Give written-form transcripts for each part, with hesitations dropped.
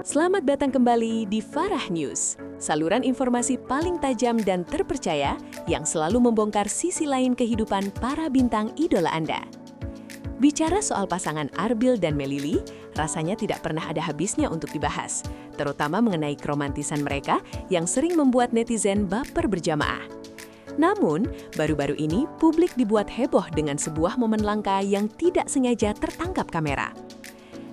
Selamat datang kembali di Farah News, saluran informasi paling tajam dan terpercaya yang selalu membongkar sisi lain kehidupan para bintang idola Anda. Bicara soal pasangan Arbil dan Melily, rasanya tidak pernah ada habisnya untuk dibahas, terutama mengenai keromantisan mereka yang sering membuat netizen baper berjamaah. Namun, baru-baru ini publik dibuat heboh dengan sebuah momen langka yang tidak sengaja tertangkap kamera.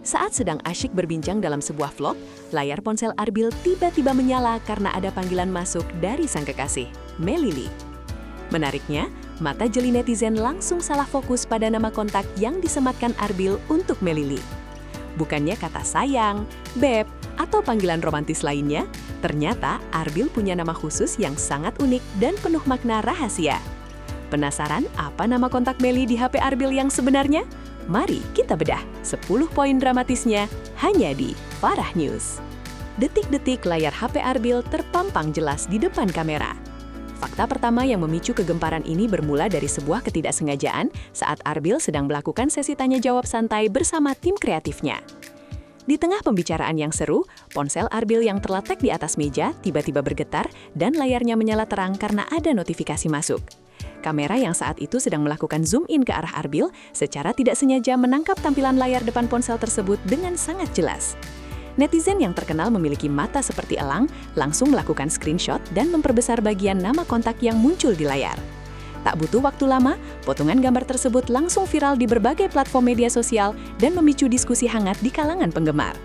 Saat sedang asyik berbincang dalam sebuah vlog, layar ponsel Arbil tiba-tiba menyala karena ada panggilan masuk dari sang kekasih, Melily. Menariknya, mata jeli netizen langsung salah fokus pada nama kontak yang disematkan Arbil untuk Melily. Bukannya kata sayang, beb, atau panggilan romantis lainnya, ternyata Arbil punya nama khusus yang sangat unik dan penuh makna rahasia. Penasaran apa nama kontak Melly di HP Arbil yang sebenarnya? Mari kita bedah 10 poin dramatisnya hanya di Farah News. Detik-detik layar HP Arbil terpampang jelas di depan kamera. Fakta pertama yang memicu kegemparan ini bermula dari sebuah ketidaksengajaan saat Arbil sedang melakukan sesi tanya-jawab santai bersama tim kreatifnya. Di tengah pembicaraan yang seru, ponsel Arbil yang terletak di atas meja tiba-tiba bergetar dan layarnya menyala terang karena ada notifikasi masuk. Kamera yang saat itu sedang melakukan zoom in ke arah Arbil secara tidak sengaja menangkap tampilan layar depan ponsel tersebut dengan sangat jelas. Netizen yang terkenal memiliki mata seperti elang langsung melakukan screenshot dan memperbesar bagian nama kontak yang muncul di layar. Tak butuh waktu lama, potongan gambar tersebut langsung viral di berbagai platform media sosial dan memicu diskusi hangat di kalangan penggemar.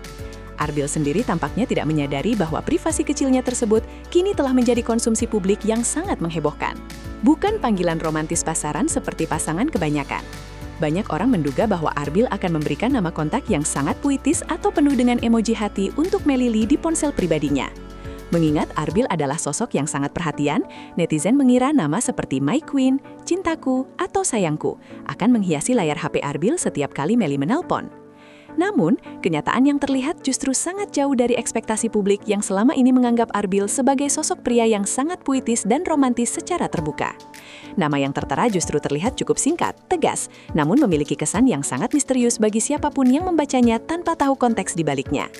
Arbil sendiri tampaknya tidak menyadari bahwa privasi kecilnya tersebut kini telah menjadi konsumsi publik yang sangat menghebohkan. Bukan panggilan romantis pasaran seperti pasangan kebanyakan. Banyak orang menduga bahwa Arbil akan memberikan nama kontak yang sangat puitis atau penuh dengan emoji hati untuk Melily di ponsel pribadinya. Mengingat Arbil adalah sosok yang sangat perhatian, netizen mengira nama seperti My Queen, Cintaku, atau Sayangku akan menghiasi layar HP Arbil setiap kali Melly menelpon. Namun, kenyataan yang terlihat justru sangat jauh dari ekspektasi publik yang selama ini menganggap Arbil sebagai sosok pria yang sangat puitis dan romantis secara terbuka. Nama yang tertera justru terlihat cukup singkat, tegas, namun memiliki kesan yang sangat misterius bagi siapapun yang membacanya tanpa tahu konteks di baliknya.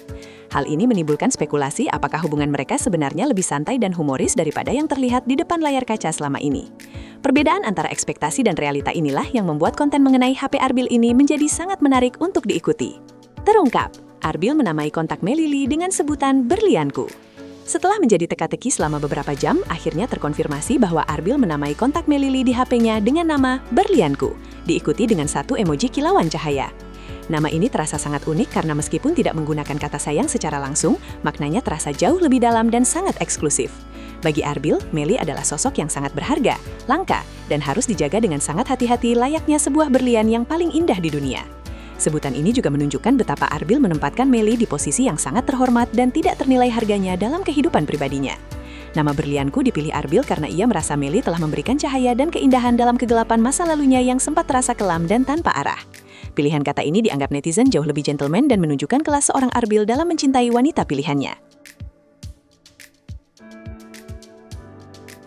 Hal ini menimbulkan spekulasi apakah hubungan mereka sebenarnya lebih santai dan humoris daripada yang terlihat di depan layar kaca selama ini. Perbedaan antara ekspektasi dan realita inilah yang membuat konten mengenai HP Arbil ini menjadi sangat menarik untuk diikuti. Terungkap, Arbil menamai kontak Melily dengan sebutan Berlianku. Setelah menjadi teka-teki selama beberapa jam, akhirnya terkonfirmasi bahwa Arbil menamai kontak Melily di HP-nya dengan nama Berlianku, diikuti dengan satu emoji kilauan cahaya. Nama ini terasa sangat unik karena meskipun tidak menggunakan kata sayang secara langsung, maknanya terasa jauh lebih dalam dan sangat eksklusif. Bagi Arbil, Melly adalah sosok yang sangat berharga, langka, dan harus dijaga dengan sangat hati-hati layaknya sebuah berlian yang paling indah di dunia. Sebutan ini juga menunjukkan betapa Arbil menempatkan Melly di posisi yang sangat terhormat dan tidak ternilai harganya dalam kehidupan pribadinya. Nama Berlianku dipilih Arbil karena ia merasa Melly telah memberikan cahaya dan keindahan dalam kegelapan masa lalunya yang sempat terasa kelam dan tanpa arah. Pilihan kata ini dianggap netizen jauh lebih gentleman dan menunjukkan kelas seorang Arbil dalam mencintai wanita pilihannya.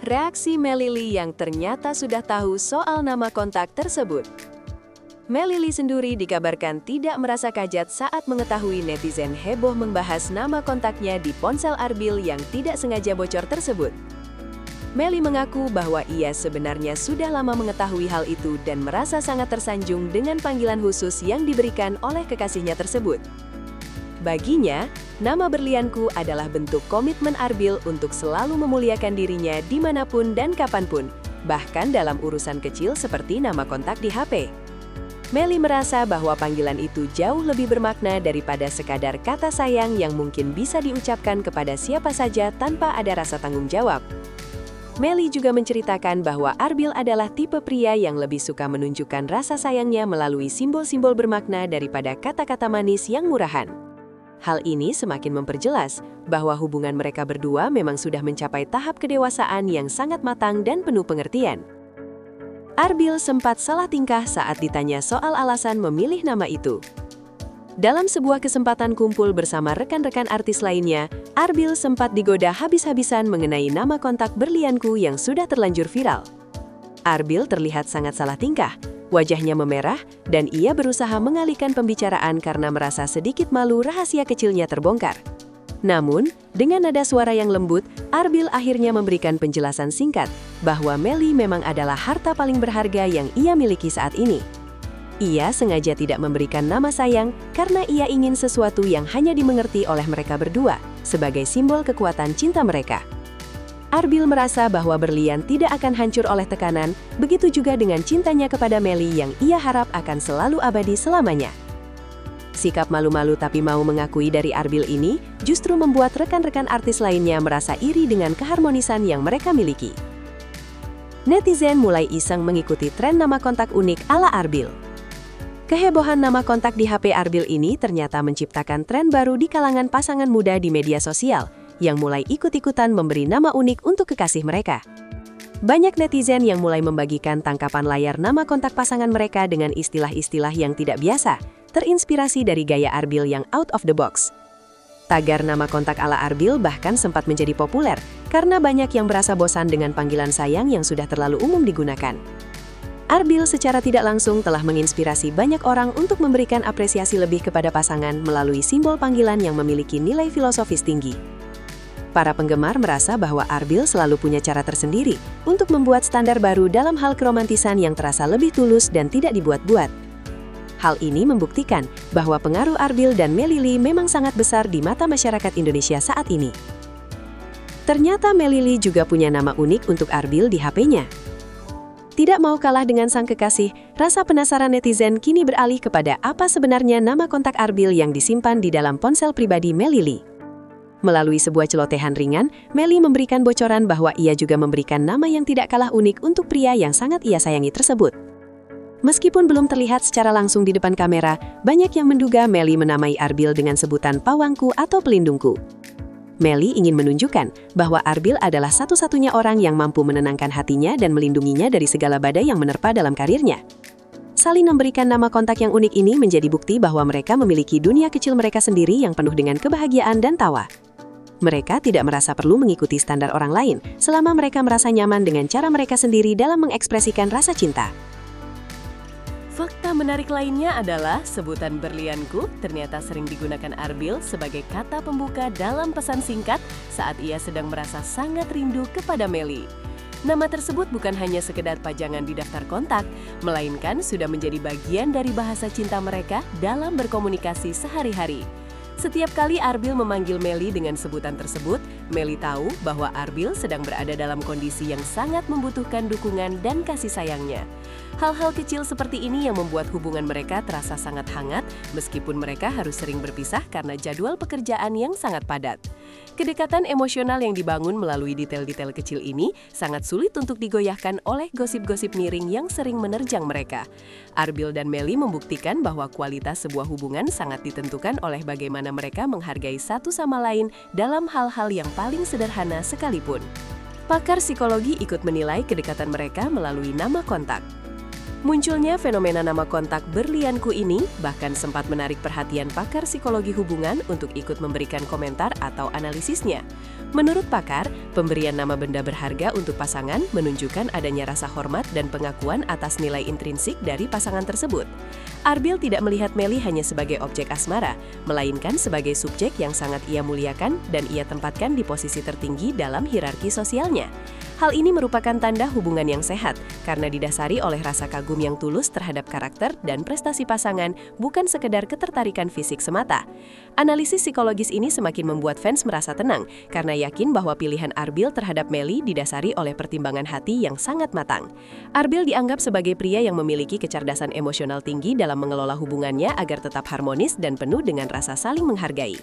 Reaksi Melily yang ternyata sudah tahu soal nama kontak tersebut. Melily sendiri dikabarkan tidak merasa kaget saat mengetahui netizen heboh membahas nama kontaknya di ponsel Arbil yang tidak sengaja bocor tersebut. Melly mengaku bahwa ia sebenarnya sudah lama mengetahui hal itu dan merasa sangat tersanjung dengan panggilan khusus yang diberikan oleh kekasihnya tersebut. Baginya, nama Berlianku adalah bentuk komitmen Arbil untuk selalu memuliakan dirinya dimanapun dan kapanpun, bahkan dalam urusan kecil seperti nama kontak di HP. Melly merasa bahwa panggilan itu jauh lebih bermakna daripada sekadar kata sayang yang mungkin bisa diucapkan kepada siapa saja tanpa ada rasa tanggung jawab. Melly juga menceritakan bahwa Arbil adalah tipe pria yang lebih suka menunjukkan rasa sayangnya melalui simbol-simbol bermakna daripada kata-kata manis yang murahan. Hal ini semakin memperjelas bahwa hubungan mereka berdua memang sudah mencapai tahap kedewasaan yang sangat matang dan penuh pengertian. Arbil sempat salah tingkah saat ditanya soal alasan memilih nama itu. Dalam sebuah kesempatan kumpul bersama rekan-rekan artis lainnya, Arbil sempat digoda habis-habisan mengenai nama kontak Berlianku yang sudah terlanjur viral. Arbil terlihat sangat salah tingkah. Wajahnya memerah, dan ia berusaha mengalihkan pembicaraan karena merasa sedikit malu rahasia kecilnya terbongkar. Namun, dengan nada suara yang lembut, Arbil akhirnya memberikan penjelasan singkat bahwa Melly memang adalah harta paling berharga yang ia miliki saat ini. Ia sengaja tidak memberikan nama sayang karena ia ingin sesuatu yang hanya dimengerti oleh mereka berdua sebagai simbol kekuatan cinta mereka. Arbil merasa bahwa berlian tidak akan hancur oleh tekanan, begitu juga dengan cintanya kepada Melly yang ia harap akan selalu abadi selamanya. Sikap malu-malu tapi mau mengakui dari Arbil ini justru membuat rekan-rekan artis lainnya merasa iri dengan keharmonisan yang mereka miliki. Netizen mulai iseng mengikuti tren nama kontak unik ala Arbil. Kehebohan nama kontak di HP Arbil ini ternyata menciptakan tren baru di kalangan pasangan muda di media sosial, yang mulai ikut-ikutan memberi nama unik untuk kekasih mereka. Banyak netizen yang mulai membagikan tangkapan layar nama kontak pasangan mereka dengan istilah-istilah yang tidak biasa, terinspirasi dari gaya Arbil yang out of the box. Tagar nama kontak ala Arbil bahkan sempat menjadi populer karena banyak yang merasa bosan dengan panggilan sayang yang sudah terlalu umum digunakan. Arbil secara tidak langsung telah menginspirasi banyak orang untuk memberikan apresiasi lebih kepada pasangan melalui simbol panggilan yang memiliki nilai filosofis tinggi. Para penggemar merasa bahwa Arbil selalu punya cara tersendiri untuk membuat standar baru dalam hal keromantisan yang terasa lebih tulus dan tidak dibuat-buat. Hal ini membuktikan bahwa pengaruh Arbil dan Melly memang sangat besar di mata masyarakat Indonesia saat ini. Ternyata Melly juga punya nama unik untuk Arbil di HP-nya. Tidak mau kalah dengan sang kekasih, rasa penasaran netizen kini beralih kepada apa sebenarnya nama kontak Arbil yang disimpan di dalam ponsel pribadi Melly. Melalui sebuah celotehan ringan, Melly memberikan bocoran bahwa ia juga memberikan nama yang tidak kalah unik untuk pria yang sangat ia sayangi tersebut. Meskipun belum terlihat secara langsung di depan kamera, banyak yang menduga Melly menamai Arbil dengan sebutan pawangku atau pelindungku. Melly ingin menunjukkan bahwa Arbil adalah satu-satunya orang yang mampu menenangkan hatinya dan melindunginya dari segala badai yang menerpa dalam karirnya. Saling memberikan nama kontak yang unik ini menjadi bukti bahwa mereka memiliki dunia kecil mereka sendiri yang penuh dengan kebahagiaan dan tawa. Mereka tidak merasa perlu mengikuti standar orang lain selama mereka merasa nyaman dengan cara mereka sendiri dalam mengekspresikan rasa cinta. Fakta menarik lainnya adalah sebutan berlianku ternyata sering digunakan Arbil sebagai kata pembuka dalam pesan singkat saat ia sedang merasa sangat rindu kepada Melly. Nama tersebut bukan hanya sekedar pajangan di daftar kontak, melainkan sudah menjadi bagian dari bahasa cinta mereka dalam berkomunikasi sehari-hari. Setiap kali Arbil memanggil Melly dengan sebutan tersebut, Melly tahu bahwa Arbil sedang berada dalam kondisi yang sangat membutuhkan dukungan dan kasih sayangnya. Hal-hal kecil seperti ini yang membuat hubungan mereka terasa sangat hangat meskipun mereka harus sering berpisah karena jadwal pekerjaan yang sangat padat. Kedekatan emosional yang dibangun melalui detail-detail kecil ini sangat sulit untuk digoyahkan oleh gosip-gosip miring yang sering menerjang mereka. Arbil dan Melly membuktikan bahwa kualitas sebuah hubungan sangat ditentukan oleh bagaimana mereka menghargai satu sama lain dalam hal-hal yang paling sederhana sekalipun. Pakar psikologi ikut menilai kedekatan mereka melalui nama kontak. Munculnya fenomena nama kontak berlianku ini bahkan sempat menarik perhatian pakar psikologi hubungan untuk ikut memberikan komentar atau analisisnya. Menurut pakar, pemberian nama benda berharga untuk pasangan menunjukkan adanya rasa hormat dan pengakuan atas nilai intrinsik dari pasangan tersebut. Arbil tidak melihat Melly hanya sebagai objek asmara, melainkan sebagai subjek yang sangat ia muliakan dan ia tempatkan di posisi tertinggi dalam hierarki sosialnya. Hal ini merupakan tanda hubungan yang sehat, karena didasari oleh rasa kagum yang tulus terhadap karakter dan prestasi pasangan, bukan sekedar ketertarikan fisik semata. Analisis psikologis ini semakin membuat fans merasa tenang, karena yakin bahwa pilihan Arbil terhadap Melly didasari oleh pertimbangan hati yang sangat matang. Arbil dianggap sebagai pria yang memiliki kecerdasan emosional tinggi dalam mengelola hubungannya agar tetap harmonis dan penuh dengan rasa saling menghargai.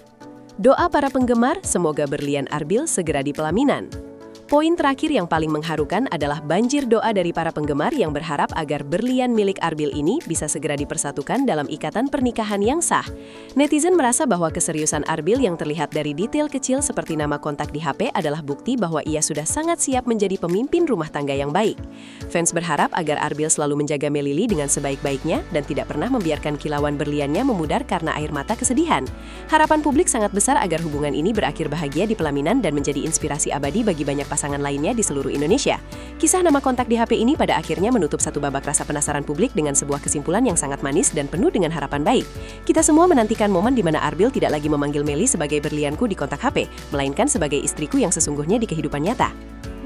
Doa para penggemar, semoga berlian Arbil segera di pelaminan. Poin terakhir yang paling mengharukan adalah banjir doa dari para penggemar yang berharap agar berlian milik Arbil ini bisa segera dipersatukan dalam ikatan pernikahan yang sah. Netizen merasa bahwa keseriusan Arbil yang terlihat dari detail kecil seperti nama kontak di HP adalah bukti bahwa ia sudah sangat siap menjadi pemimpin rumah tangga yang baik. Fans berharap agar Arbil selalu menjaga Melly dengan sebaik-baiknya dan tidak pernah membiarkan kilauan berliannya memudar karena air mata kesedihan. Harapan publik sangat besar agar hubungan ini berakhir bahagia di pelaminan dan menjadi inspirasi abadi bagi banyak pasangan pasangan lainnya di seluruh Indonesia. Kisah nama kontak di HP ini pada akhirnya menutup satu babak rasa penasaran publik dengan sebuah kesimpulan yang sangat manis dan penuh dengan harapan baik. Kita semua menantikan momen di mana Arbil tidak lagi memanggil Meli sebagai berlianku di kontak HP, melainkan sebagai istriku yang sesungguhnya di kehidupan nyata.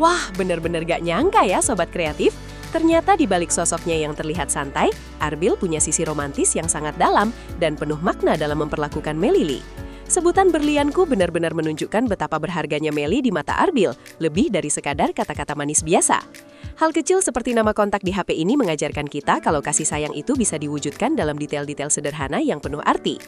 Wah, bener-bener gak nyangka ya Sobat Kreatif. Ternyata di balik sosoknya yang terlihat santai, Arbil punya sisi romantis yang sangat dalam dan penuh makna dalam memperlakukan Melili. Sebutan berlianku benar-benar menunjukkan betapa berharganya Meli di mata Arbil, lebih dari sekadar kata-kata manis biasa. Hal kecil seperti nama kontak di HP ini mengajarkan kita kalau kasih sayang itu bisa diwujudkan dalam detail-detail sederhana yang penuh arti.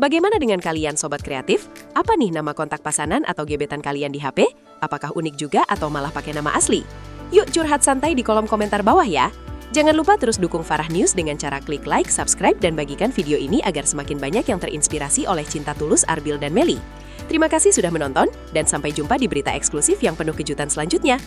Bagaimana dengan kalian Sobat Kreatif? Apa nih nama kontak pasangan atau gebetan kalian di HP? Apakah unik juga atau malah pakai nama asli? Yuk curhat santai di kolom komentar bawah ya! Jangan lupa terus dukung Farah News dengan cara klik like, subscribe, dan bagikan video ini agar semakin banyak yang terinspirasi oleh cinta tulus Arbil dan Meli. Terima kasih sudah menonton, dan sampai jumpa di berita eksklusif yang penuh kejutan selanjutnya.